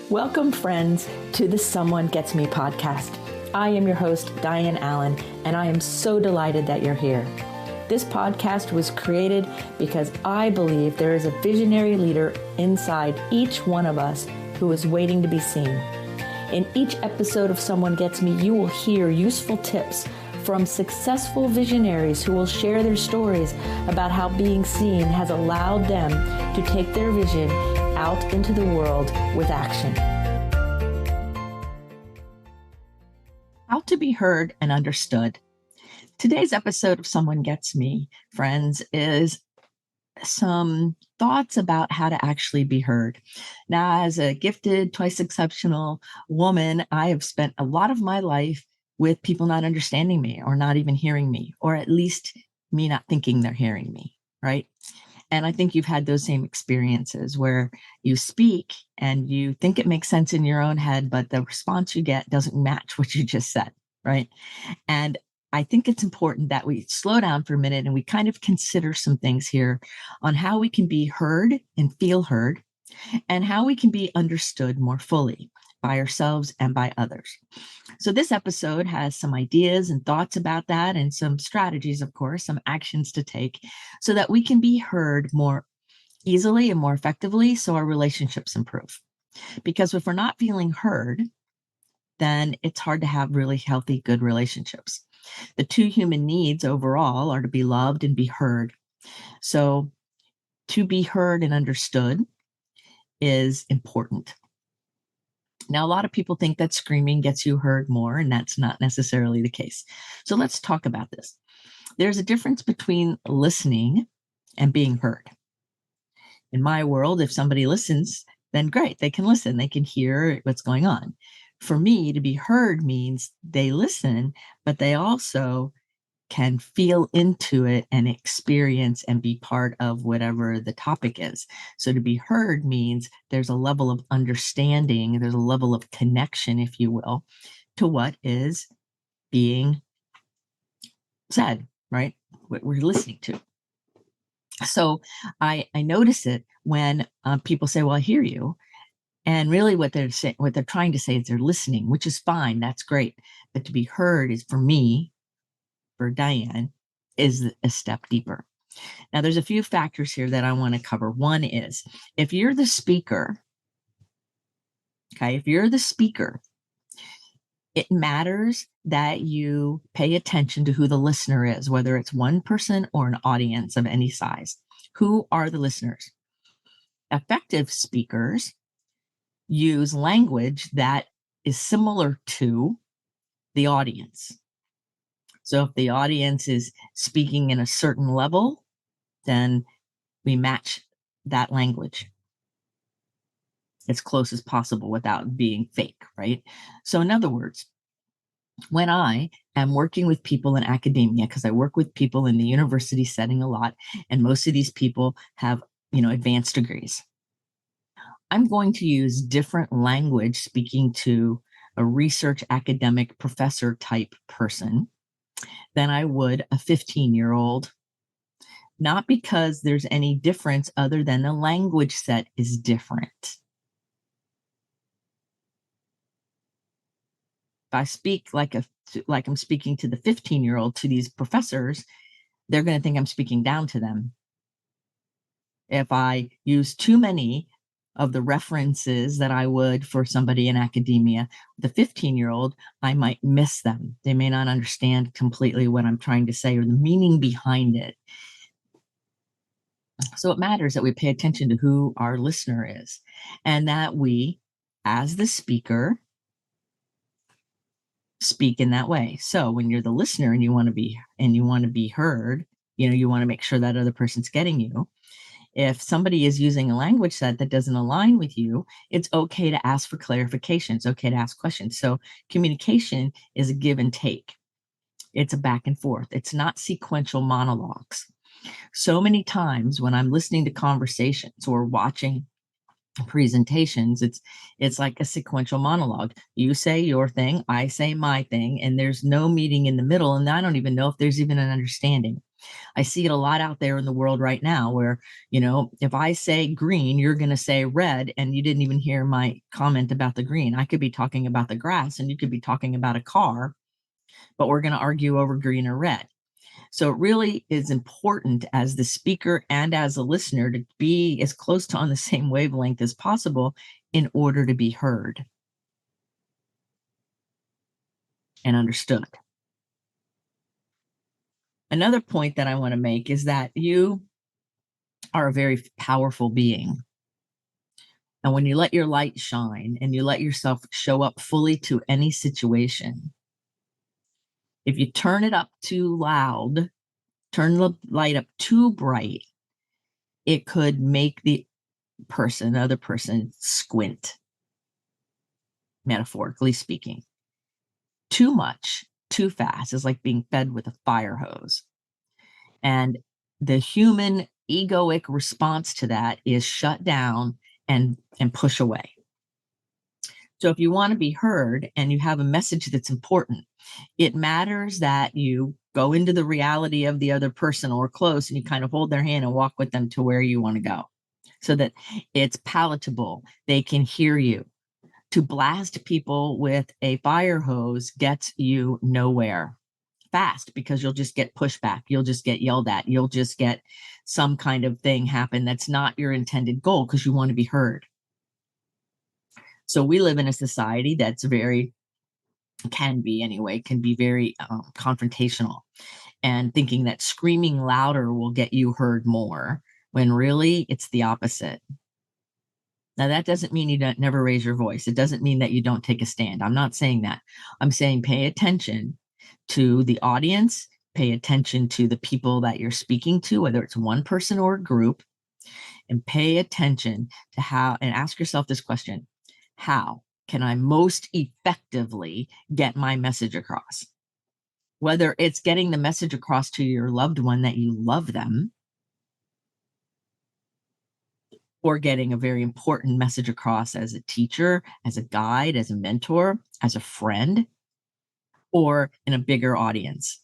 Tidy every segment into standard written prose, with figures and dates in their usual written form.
Welcome, friends, to the Someone Gets Me podcast. I am your host, Dianne A, and I am so delighted that you're here. This podcast was created because I believe there is a visionary leader inside each one of us who is waiting to be seen. In each episode of Someone Gets Me, you will hear useful tips from successful visionaries who will share their stories about how being seen has allowed them to take their vision out into the world with action. How to be heard and understood. Today's episode of Someone Gets Me, friends, is some thoughts about how to actually be heard. Now, as a gifted, twice exceptional woman, I have spent a lot of my life with people not understanding me or not even hearing me, or at least me not thinking they're hearing me, right? And I think you've had those same experiences where you speak and you think it makes sense in your own head, but the response you get doesn't match what you just said, right? And I think it's important that we slow down for a minute and we kind of consider some things here on how we can be heard and feel heard, and how we can be understood more fully by ourselves and by others. So this episode has some ideas and thoughts about that, and some strategies, of course, some actions to take so that we can be heard more easily and more effectively so our relationships improve. Because if we're not feeling heard, then it's hard to have really healthy, good relationships. The two human needs overall are to be loved and be heard. So to be heard and understood is important. Now, a lot of people think that screaming gets you heard more, and that's not necessarily the case. So let's talk about this. There's a difference between listening and being heard. In my world, if somebody listens, then great, they can listen, they can hear what's going on. For me, to be heard means they listen, but they also can feel into it and experience and be part of whatever the topic is. So to be heard means there's a level of understanding, there's a level of connection, if you will, to what is being said, right? What we're listening to. So I notice it when people say, well, I hear you. And really what they're saying, what they're trying to say is they're listening, which is fine. That's great. But to be heard is, for me, for Dianne, is a step deeper. Now, there's a few factors here that I want to cover. One is, if you're the speaker, it matters that you pay attention to who the listener is, whether it's one person or an audience of any size. Who are the listeners? Effective speakers use language that is similar to the audience. So if the audience is speaking in a certain level, then we match that language as close as possible without being fake, right? So in other words, when I am working with people in academia, because I work with people in the university setting a lot, and most of these people have, advanced degrees, I'm going to use different language speaking to a research academic professor type person than I would a 15-year-old, not because there's any difference other than the language set is different. If I speak like I'm speaking to the 15-year-old, to these professors, they're going to think I'm speaking down to them. If I use too many of the references that I would for somebody in academia, the 15-year-old, I might miss them. They may not understand completely what I'm trying to say or the meaning behind it. So it matters that we pay attention to who our listener is, and that we, as the speaker, speak in that way. So when you're the listener and you want to be heard, you want to make sure that other person's getting you. If somebody is using a language set that doesn't align with you, it's okay to ask for clarification. It's okay to ask questions. So communication is a give and take. It's a back and forth. It's not sequential monologues. So many times when I'm listening to conversations or watching presentations, it's like a sequential monologue. You say your thing, I say my thing, and there's no meeting in the middle. And I don't even know if there's even an understanding. I see it a lot out there in the world right now where, if I say green, you're going to say red, and you didn't even hear my comment about the green. I could be talking about the grass and you could be talking about a car, but we're going to argue over green or red. So it really is important as the speaker and as a listener to be as close to on the same wavelength as possible in order to be heard and understood. Another point that I want to make is that you are a very powerful being. And when you let your light shine and you let yourself show up fully to any situation, if you turn it up too loud, turn the light up too bright, it could make the other person squint, metaphorically speaking. Too much, too fast is like being fed with a fire hose. And the human egoic response to that is shut down and push away. So if you want to be heard and you have a message that's important, it matters that you go into the reality of the other person or close and you kind of hold their hand and walk with them to where you want to go so that it's palatable. They can hear you. To blast people with a fire hose gets you nowhere fast because you'll just get pushback. You'll just get yelled at. You'll just get some kind of thing happen that's not your intended goal because you want to be heard. So we live in a society that's can be very confrontational and thinking that screaming louder will get you heard more when really it's the opposite. Now, that doesn't mean you don't never raise your voice. It doesn't mean that you don't take a stand. I'm not saying that. I'm saying pay attention to the audience, pay attention to the people that you're speaking to, whether it's one person or a group, and pay attention to how, and ask yourself this question: how can I most effectively get my message across? Whether it's getting the message across to your loved one that you love them, or getting a very important message across as a teacher, as a guide, as a mentor, as a friend, or in a bigger audience.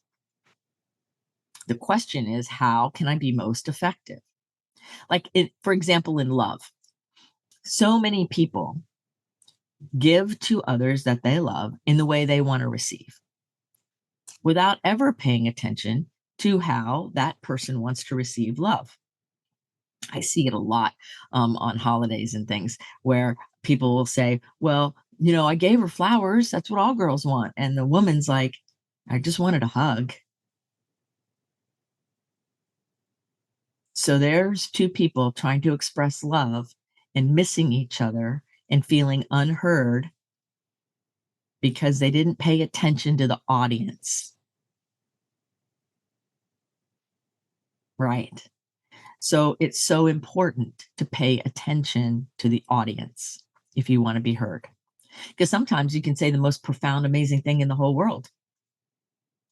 The question is, how can I be most effective? Like, for example, in love, so many people give to others that they love in the way they want to receive without ever paying attention to how that person wants to receive love. I see it a lot on holidays and things where people will say, well, I gave her flowers. That's what all girls want. And the woman's like, I just wanted a hug. So there's two people trying to express love and missing each other and feeling unheard because they didn't pay attention to the audience. Right. So it's so important to pay attention to the audience if you want to be heard. Because sometimes you can say the most profound, amazing thing in the whole world.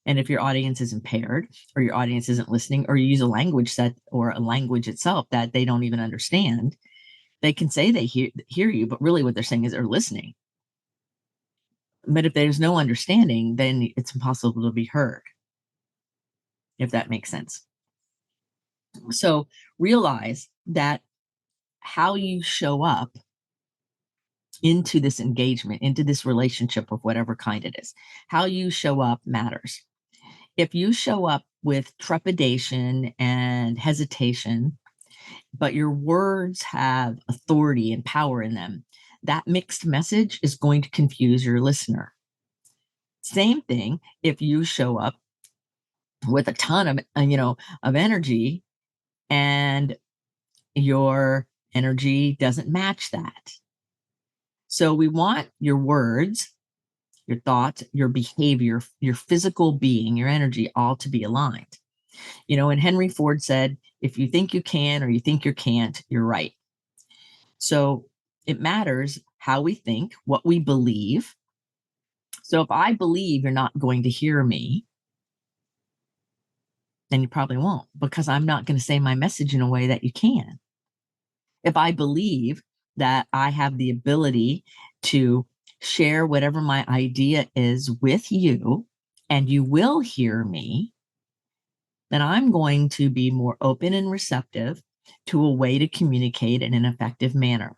And if your audience is impaired or your audience isn't listening, or you use a language or a language itself that they don't even understand, they can say they hear you, but really what they're saying is they're listening. But if there's no understanding, then it's impossible to be heard, if that makes sense. So realize that how you show up into this engagement, into this relationship of whatever kind it is, how you show up matters. If you show up with trepidation and hesitation, but your words have authority and power in them, that mixed message is going to confuse your listener. Same thing if you show up with a ton of energy and your energy doesn't match that. So we want your words, your thoughts, your behavior, your physical being, your energy, all to be aligned. And Henry Ford said, if you think you can or you think you can't, you're right. So it matters how we think, what we believe. So if I believe you're not going to hear me, then you probably won't, because I'm not going to say my message in a way that you can. If I believe that I have the ability to share whatever my idea is with you and you will hear me, then I'm going to be more open and receptive to a way to communicate in an effective manner.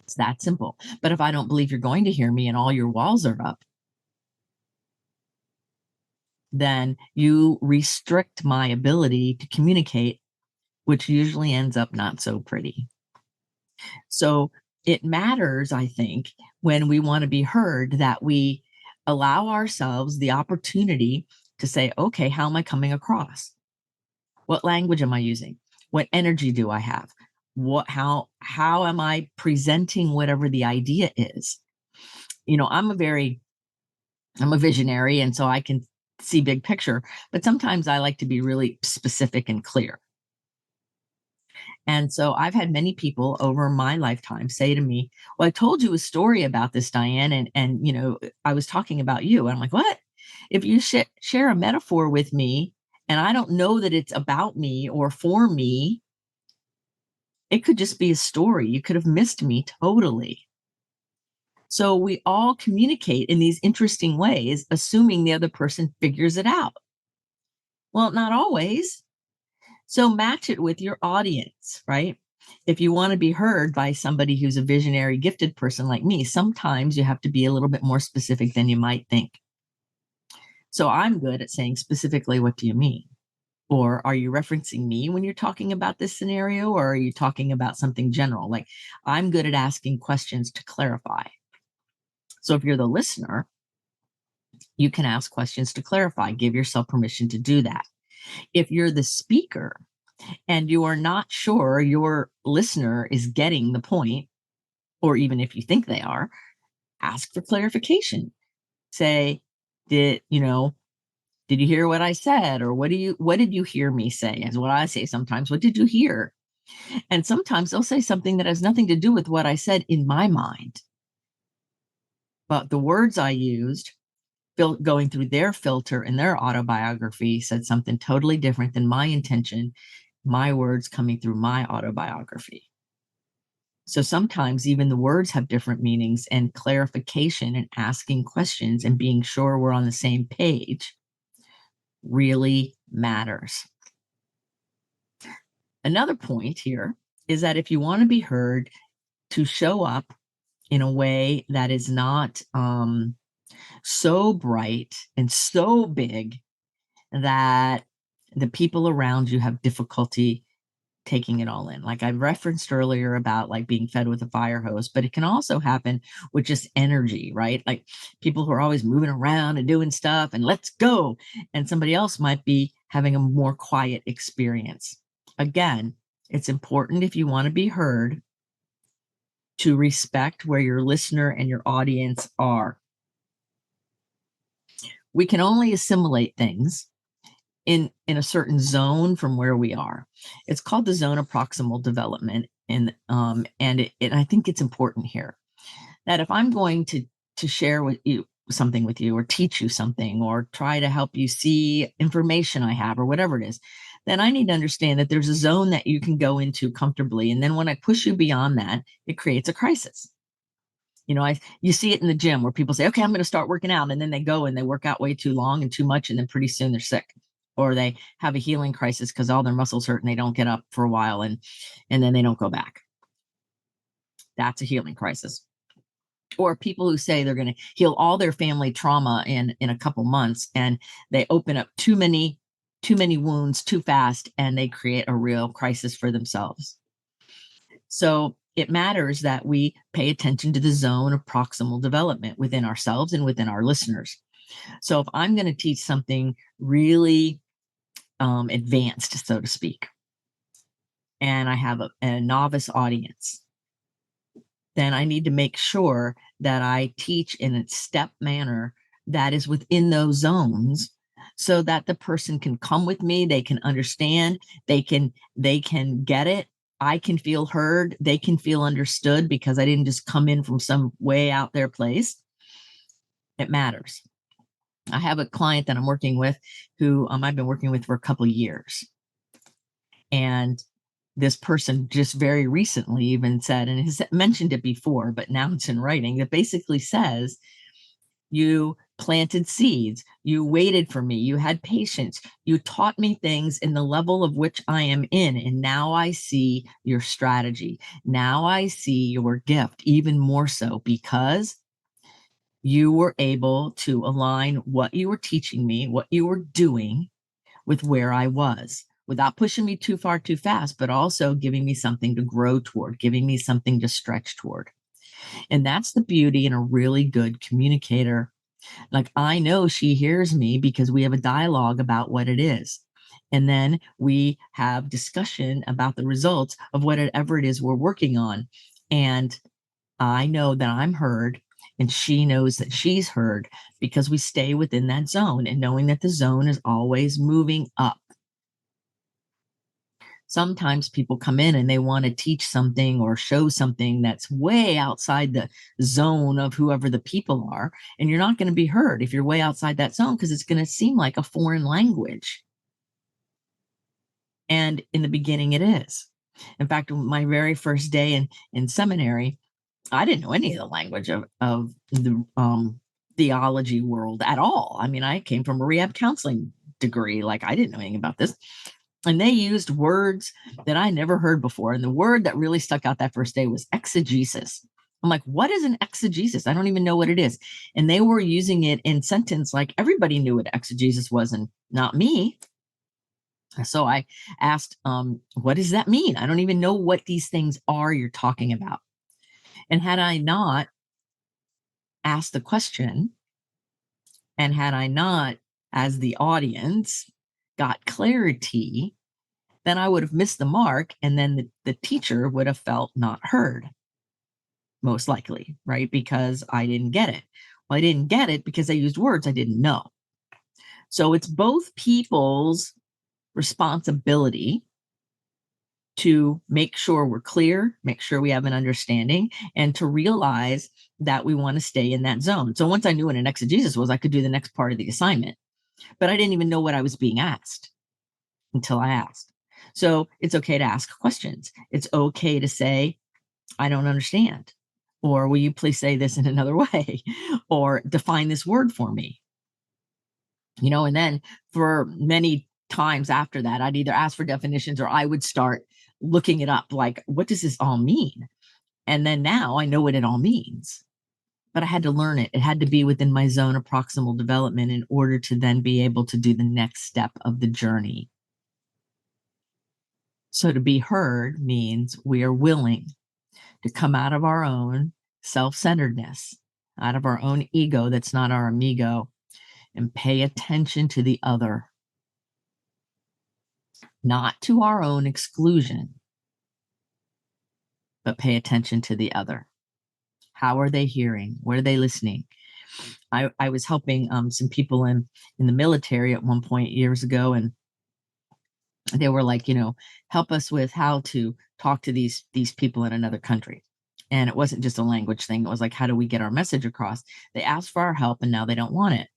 It's that simple. But if I don't believe you're going to hear me and all your walls are up, then you restrict my ability to communicate, which usually ends up not so pretty. So it matters, I think, when we want to be heard that we allow ourselves the opportunity to say, okay, how am I coming across? What language am I using? What energy do I have? How am I presenting whatever the idea is? I'm a visionary, and so I can see big picture, but sometimes I like to be really specific and clear. And so I've had many people over my lifetime say to me, "Well, I told you a story about this, Diane, and I was talking about you." And I'm like, "What? If you share a metaphor with me, and I don't know that it's about me or for me, it could just be a story. You could have missed me totally." So we all communicate in these interesting ways, assuming the other person figures it out. Well, not always. So match it with your audience, right? If you want to be heard by somebody who's a visionary, gifted person like me, sometimes you have to be a little bit more specific than you might think. So I'm good at saying specifically, what do you mean? Or are you referencing me when you're talking about this scenario? Or are you talking about something general? Like, I'm good at asking questions to clarify. So if you're the listener, you can ask questions to clarify, give yourself permission to do that. If you're the speaker, and you are not sure your listener is getting the point, or even if you think they are, ask for clarification. Say, did you hear what I said? Or what did you hear me say? Is what I say sometimes. What did you hear? And sometimes they'll say something that has nothing to do with what I said in my mind. But the words I used, going through their filter in their autobiography, said something totally different than my intention, my words coming through my autobiography. So sometimes even the words have different meanings, and clarification and asking questions and being sure we're on the same page really matters. Another point here is that if you want to be heard, to show up in a way that is not so bright and so big that the people around you have difficulty taking it all in. Like I referenced earlier about like being fed with a fire hose, but it can also happen with just energy, right? Like people who are always moving around and doing stuff and let's go. And somebody else might be having a more quiet experience. Again, it's important, if you want to be heard, to respect where your listener and your audience are. We can only assimilate things in a certain zone from where we are. It's called the zone of proximal development, and I think it's important here that if I'm going to share with you something with you, or teach you something, or try to help you see information I have, or whatever it is, then I need to understand that there's a zone that you can go into comfortably, and then when I push you beyond that, it creates a crisis. You see it in the gym where people say, okay, I'm going to start working out. And then they go and they work out way too long and too much. And then pretty soon they're sick, or they have a healing crisis because all their muscles hurt and they don't get up for a while. And then they don't go back. That's a healing crisis. Or people who say they're going to heal all their family trauma in a couple months, and they open up too many wounds too fast, and they create a real crisis for themselves. So it matters that we pay attention to the zone of proximal development within ourselves and within our listeners. So if I'm going to teach something really advanced, so to speak, and I have a novice audience, then I need to make sure that I teach in a step manner that is within those zones, so that the person can come with me, they can understand, they can get it. I can feel heard, they can feel understood, because I didn't just come in from some way out there place. It matters. I have a client that I'm working with who I've been working with for a couple of years. And this person just very recently even said, and has mentioned it before, but now it's in writing, that basically says, you planted seeds. You waited for me. You had patience. You taught me things in the level of which I am in. And now I see your strategy. Now I see your gift even more so because you were able to align what you were teaching me, what you were doing with where I was without pushing me too far too fast, but also giving me something to grow toward, giving me something to stretch toward. And that's the beauty in a really good communicator. Like I know she hears me because we have a dialogue about what it is. And then we have discussion about the results of whatever it is we're working on. And I know that I'm heard and she knows that she's heard because we stay within that zone and knowing that the zone is always moving up. Sometimes people come in and they want to teach something or show something that's way outside the zone of whoever the people are. And you're not going to be heard if you're way outside that zone because it's going to seem like a foreign language. And in the beginning, it is. In fact, my very first day in seminary, I didn't know any of the language of the theology world at all. I mean, I came from a rehab counseling degree. Like, I didn't know anything about this. And they used words that I never heard before. And the word that really stuck out that first day was exegesis. I'm like, what is an exegesis? I don't even know what it is. And they were using it in sentence like everybody knew what exegesis was and not me. So I asked, what does that mean? I don't even know what these things are you're talking about. And had I not asked the question, and had I not, as the audience, got clarity, then I would have missed the mark. And then the teacher would have felt not heard, most likely, right? Because I didn't get it. Well, I didn't get it because I used words I didn't know. So it's both people's responsibility to make sure we're clear, make sure we have an understanding, and to realize that we want to stay in that zone. So once I knew what an exegesis was, I could do the next part of the assignment, but I didn't even know what I was being asked until I asked. So it's okay to ask questions. It's okay to say, I don't understand. Or will you please say this in another way? Or define this word for me? And then for many times after that, I'd either ask for definitions or I would start looking it up like, what does this all mean? And then now I know what it all means. But I had to learn it. It had to be within my zone of proximal development in order to then be able to do the next step of the journey. So to be heard means we are willing to come out of our own self-centeredness, out of our own ego that's not our amigo, and pay attention to the other, not to our own exclusion, but pay attention to the other. How are they hearing? What are they listening? I was helping some people in the military at one point years ago, and they were like, help us with how to talk to these people in another country. And it wasn't just a language thing. It was like, how do we get our message across? They asked for our help and now they don't want it.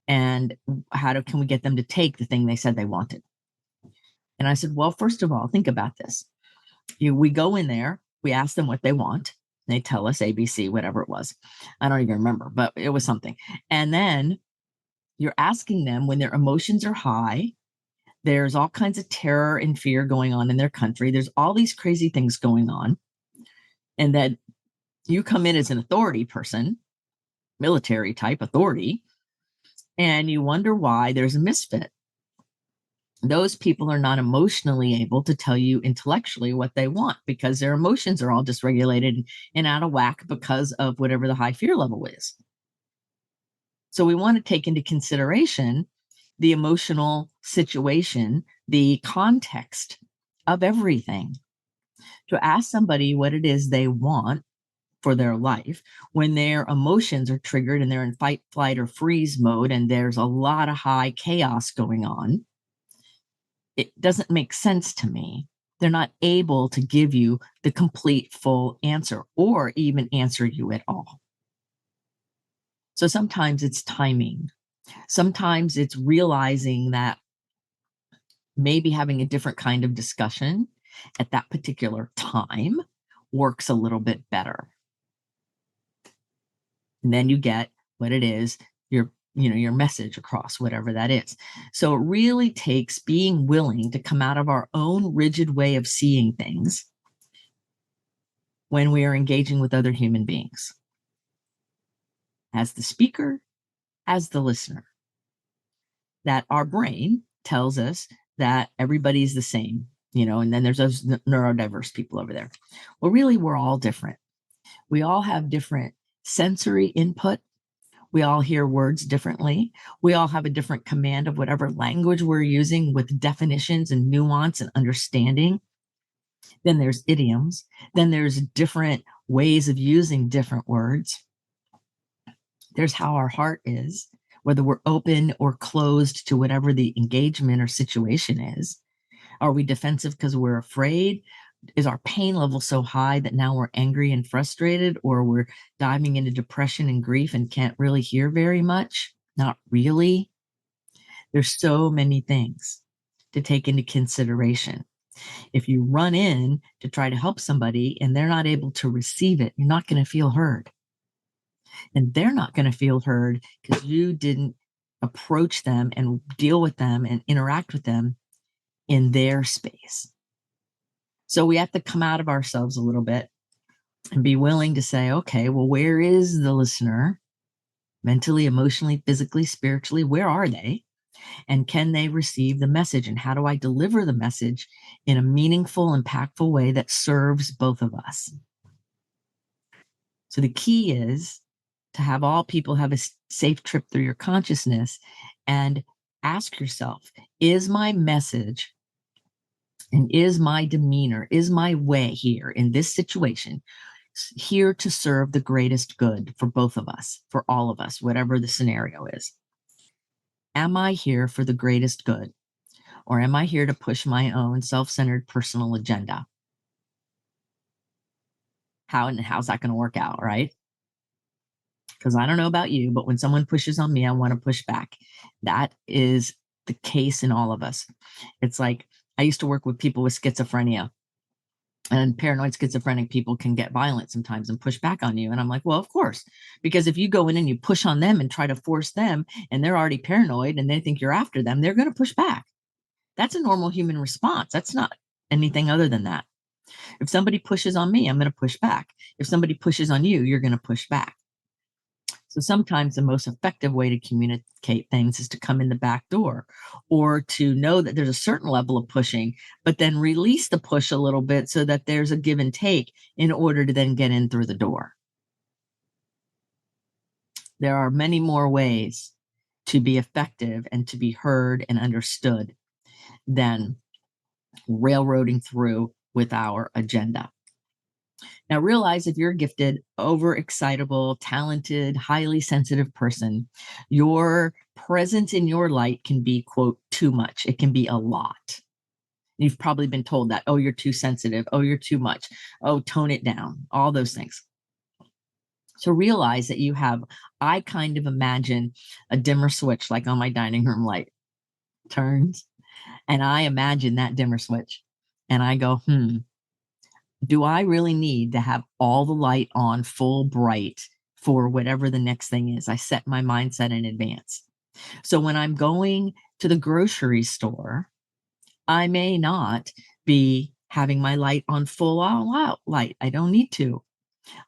And can we get them to take the thing they said they wanted? And I said, well, first of all, think about this. We go in there, we ask them what they want. They tell us ABC, whatever it was. I don't even remember, but it was something. And then you're asking them when their emotions are high. There's all kinds of terror and fear going on in their country. There's all these crazy things going on. And that you come in as an authority person, military type authority, and you wonder why there's a misfit. Those people are not emotionally able to tell you intellectually what they want because their emotions are all dysregulated and out of whack because of whatever the high fear level is. So we want to take into consideration the emotional situation, the context of everything. To ask somebody what it is they want for their life when their emotions are triggered and they're in fight, flight, or freeze mode, and there's a lot of high chaos going on, it doesn't make sense to me. They're not able to give you the complete, full answer or even answer you at all. So sometimes it's timing. Sometimes it's realizing that maybe having a different kind of discussion at that particular time works a little bit better. And then you get what it is, your message across, whatever that is. So it really takes being willing to come out of our own rigid way of seeing things when we are engaging with other human beings, as the speaker, as the listener. That our brain tells us that everybody's the same, and then there's those neurodiverse people over there. Well, really, we're all different. We all have different sensory input. We all hear words differently. We all have a different command of whatever language we're using with definitions and nuance and understanding. Then there's idioms. Then there's different ways of using different words. There's how our heart is, whether we're open or closed to whatever the engagement or situation is. Are we defensive because we're afraid? Is our pain level so high that now we're angry and frustrated, or we're diving into depression and grief and can't really hear very much? Not really. There's so many things to take into consideration. If you run in to try to help somebody and they're not able to receive it, you're not going to feel heard. And they're not going to feel heard because you didn't approach them and deal with them and interact with them in their space. So we have to come out of ourselves a little bit and be willing to say, okay, well, where is the listener? Mentally, emotionally, physically, spiritually, where are they? And can they receive the message? And how do I deliver the message in a meaningful, impactful way that serves both of us? So the key is to have all people have a safe trip through your consciousness and ask yourself, is my message and is my demeanor, is my way here in this situation here to serve the greatest good for both of us, for all of us, whatever the scenario is? Am I here for the greatest good? Or am I here to push my own self-centered personal agenda? How's that going to work out, right? Because I don't know about you, but when someone pushes on me, I want to push back. That is the case in all of us. It's like I used to work with people with schizophrenia, and paranoid schizophrenic people can get violent sometimes and push back on you. And I'm like, well, of course, because if you go in and you push on them and try to force them and they're already paranoid and they think you're after them, they're going to push back. That's a normal human response. That's not anything other than that. If somebody pushes on me, I'm going to push back. If somebody pushes on you, you're going to push back. So sometimes the most effective way to communicate things is to come in the back door, or to know that there's a certain level of pushing, but then release the push a little bit so that there's a give and take in order to then get in through the door. There are many more ways to be effective and to be heard and understood than railroading through with our agenda. Now, realize if you're a gifted, overexcitable, talented, highly sensitive person, your presence in your light can be, quote, too much. It can be a lot. You've probably been told that, oh, you're too sensitive. Oh, you're too much. Oh, tone it down. All those things. So realize that I kind of imagine a dimmer switch like on my dining room light turns, and I imagine that dimmer switch. And I go, do I really need to have all the light on full bright for whatever the next thing is? I set my mindset in advance. So when I'm going to the grocery store, I may not be having my light on full all out light. I don't need to.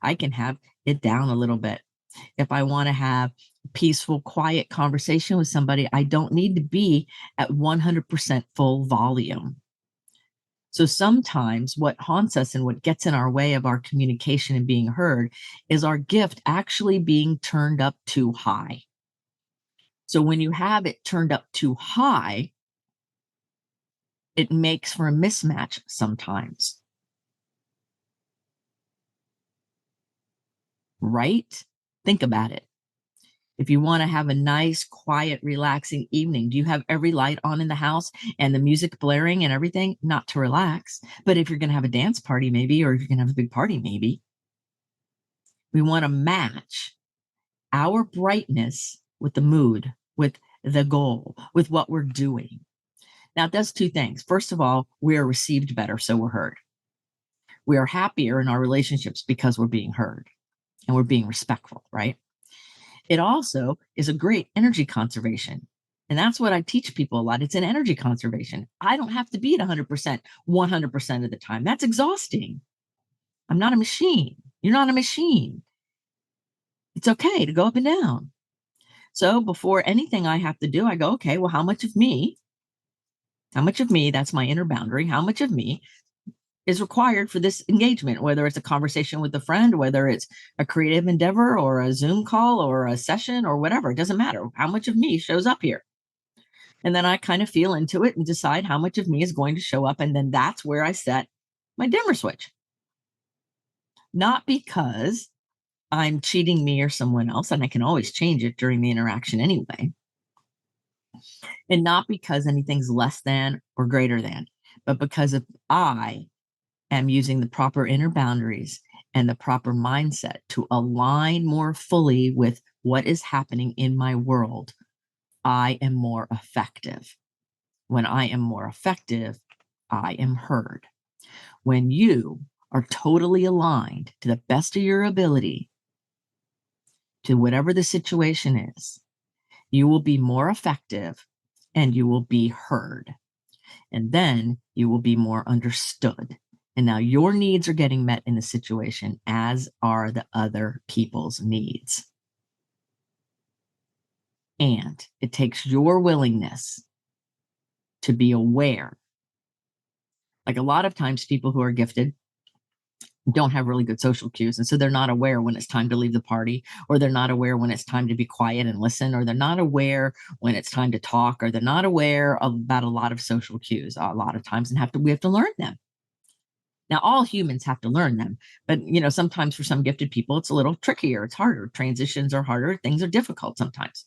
I can have it down a little bit. If I want to have peaceful, quiet conversation with somebody, I don't need to be at 100% full volume. So sometimes what haunts us and what gets in our way of our communication and being heard is our gift actually being turned up too high. So when you have it turned up too high, it makes for a mismatch sometimes. Right? Think about it. If you want to have a nice, quiet, relaxing evening, do you have every light on in the house and the music blaring and everything? Not to relax. But if you're going to have a dance party, maybe, or if you're going to have a big party, maybe, we want to match our brightness with the mood, with the goal, with what we're doing. Now, it does two things. First of all, we are received better, so we're heard. We are happier in our relationships because we're being heard and we're being respectful, right? It also is a great energy conservation. And that's what I teach people a lot. It's an energy conservation. I don't have to be at 100%, 100% of the time. That's exhausting. I'm not a machine. You're not a machine. It's okay to go up and down. So before anything I have to do, I go, okay, well, how much of me, that's my inner boundary, how much of me is required for this engagement, whether it's a conversation with a friend, whether it's a creative endeavor or a Zoom call or a session or whatever, it doesn't matter. How much of me shows up here? And then I kind of feel into it and decide how much of me is going to show up. And then that's where I set my dimmer switch. Not because I'm cheating me or someone else, and I can always change it during the interaction anyway. And not because anything's less than or greater than, but because if I am using the proper inner boundaries and the proper mindset to align more fully with what is happening in my world, I am more effective. When I am more effective, I am heard. When you are totally aligned to the best of your ability to whatever the situation is, you will be more effective and you will be heard. And then you will be more understood. And now your needs are getting met in the situation, as are the other people's needs. And it takes your willingness to be aware. Like a lot of times, people who are gifted don't have really good social cues. And so they're not aware when it's time to leave the party, or they're not aware when it's time to be quiet and listen, or they're not aware when it's time to talk, or they're not aware about a lot of social cues a lot of times, and we have to learn them. Now, all humans have to learn them, but sometimes for some gifted people, it's a little trickier. It's harder. Transitions are harder. Things are difficult sometimes.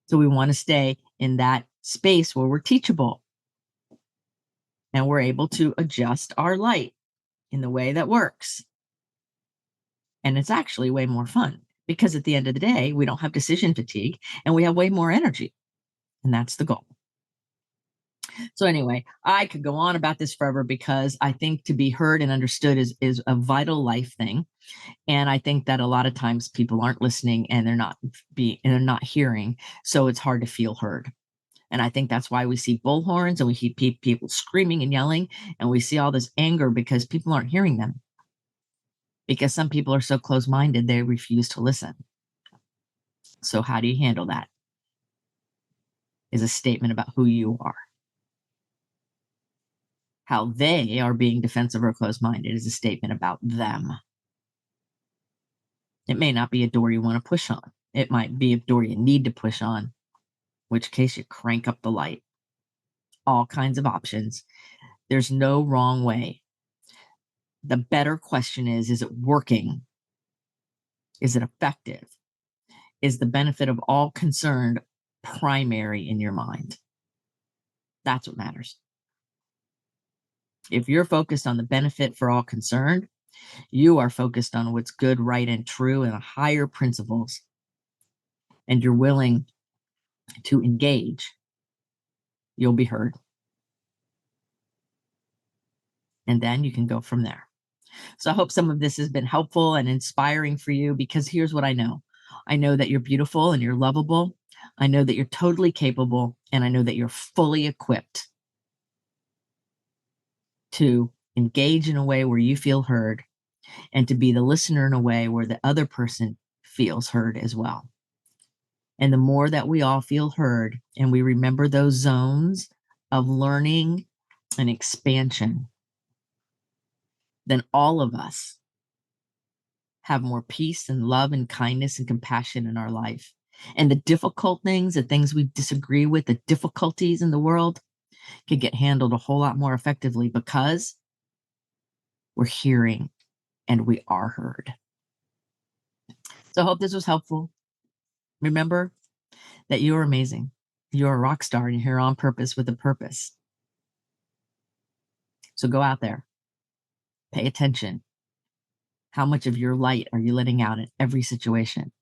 So we want to stay in that space where we're teachable and we're able to adjust our light in the way that works. And it's actually way more fun because at the end of the day, we don't have decision fatigue and we have way more energy. And that's the goal. So anyway, I could go on about this forever because I think to be heard and understood is a vital life thing. And I think that a lot of times people aren't listening and they're not hearing. So it's hard to feel heard. And I think that's why we see bullhorns and we see people screaming and yelling, and we see all this anger because people aren't hearing them. Because some people are so close-minded, they refuse to listen. So how do you handle that? Is a statement about who you are. How they are being defensive or close-minded is a statement about them. It may not be a door you want to push on. It might be a door you need to push on, in which case you crank up the light. All kinds of options. There's no wrong way. The better question is it working? Is it effective? Is the benefit of all concerned primary in your mind? That's what matters. If you're focused on the benefit for all concerned, you are focused on what's good, right, and true and higher principles, and you're willing to engage, you'll be heard. And then you can go from there. So I hope some of this has been helpful and inspiring for you, because here's what I know. I know that you're beautiful and you're lovable. I know that you're totally capable, and I know that you're fully equipped to engage in a way where you feel heard, and to be the listener in a way where the other person feels heard as well. And the more that we all feel heard and we remember those zones of learning and expansion, then all of us have more peace and love and kindness and compassion in our life. And the difficult things, the things we disagree with, the difficulties in the world can get handled a whole lot more effectively because we're hearing and we are heard. So I hope this was helpful. Remember that you're amazing. You're a rock star and you're here on purpose with a purpose. So go out there, pay attention. How much of your light are you letting out in every situation?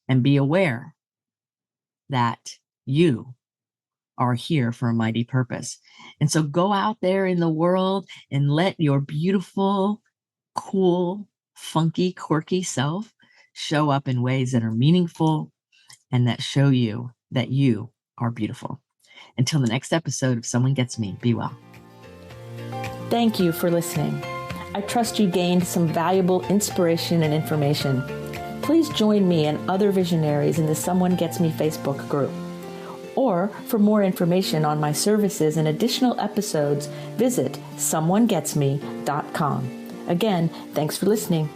And be aware that you are here for a mighty purpose. And so go out there in the world and let your beautiful, cool, funky, quirky self show up in ways that are meaningful and that show you that you are beautiful. Until the next episode of Someone Gets Me, be well. Thank you for listening. I trust you gained some valuable inspiration and information. Please join me and other visionaries in the Someone Gets Me Facebook group. Or for more information on my services and additional episodes, visit someonegetsme.com. Again, thanks for listening.